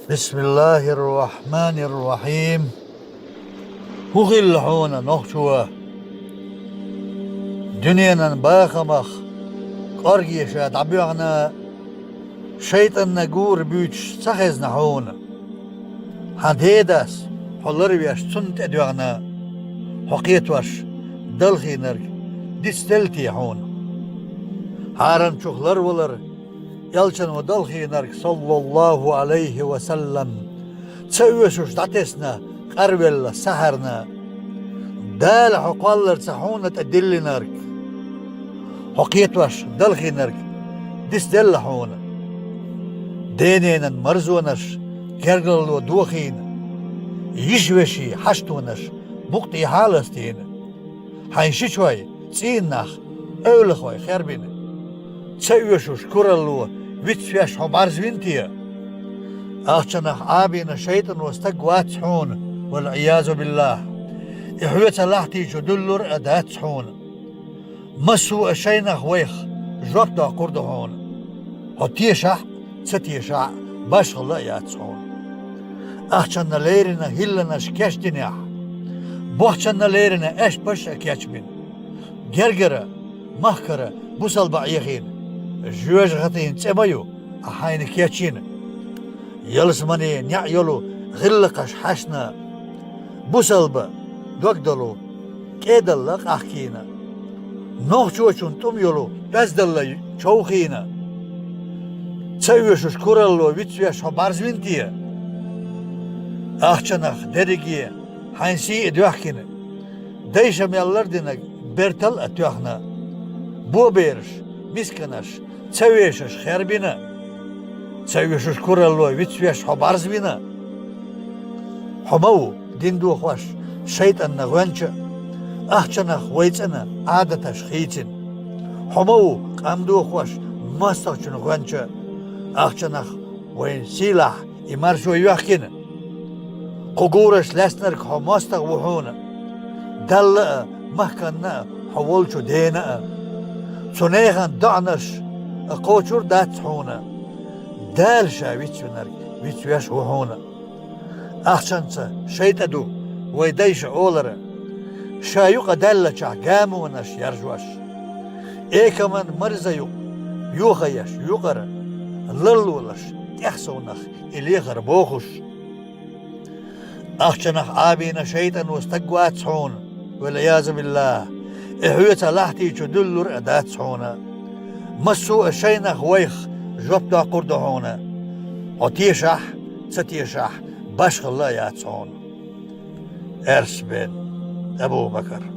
Bismillahirrahmanirrahim. Hugillahuna nohçuva. Dünyanın bağamak, qargi yaşa dabiyağına, şeytanna gur büyüç sahezna hona. Hadedas, holları viyaş sunt ediyağına, haqiyet vaş, dalxinarg, distelti hona. Haran çoklar olar, yalçan ve dalxinarg sallallahu aleyhi ve sellem, tseveşuş datesna, qarvella saharna, dal haqallar sahunat edillinarg, haqiyet vaş, dalxinarg, disdella hona. Denenen marzunaş, gergallu duhin, yişveşi haştunaş, mukti halastine. Haynşiçvay, tsinnach, öylükhvay kherbine. Tseveşuş kurallu, vitsveş hobarzvintiye. Ahçanach abina şeytan vastagvat hun, vel iyazu billah. İhvet Allah'ti judullur adat hun. Masu eşeynach vayh, jwabda kurdu hun. Hotiyşah, ستيشع باشغلا ياتسون أحشنا ليرنا هلنا شكشتنيا بوحشنا ليرنا إيش باش أكياتشبين جرجرة مخكرة بوصل بعيخين جواج غطين تسميو أحاين كياتشين يلسمني نيع يلو غلقش حشنا بوصل با دوكدلو كيدلق أحكينا نوخشوشون توم يلو بزدلا شوخينا Tseveşuş kurallu vitsveş hobarzvintiye. Ahçanach derigi hansi ediyahkine. Değişemyallar dinek bertal atiyahna. Bu beriş, miskanaş, tseveşuş herbine. Tseveşuş kurallu vitsveş hobarzvina. Homavu dinduhvaş şeytanna gwança. Ahçanach vaytsana adataş khiytin. Homavu qamduhvaş mastaqçun gwança. Ahçanach وين سلاح يمارسوا يحكينا ققورش لسنرك حماستق وحونا دل مهكنا حولشو دينا سنيخان دعنش قوشور دات حونا دال شاويتشو نرك ويتشويش وحونا أحشانسا شيتدو ويديش أولرا شايوقا دالة قامونش يرجوش كمان مرزيو يوخيش يوقرا للولش تحسونخ إليخر بوخش أخشنخ آبينا شيطان واستقوات سحون والعياذ بالله إحوية لحتي تدلر أدات سحونا مسو الشينخ ويخ جبتا قردهونا وتيشح ستيشح باشخ الله ياتسون إرس بن أبو بكر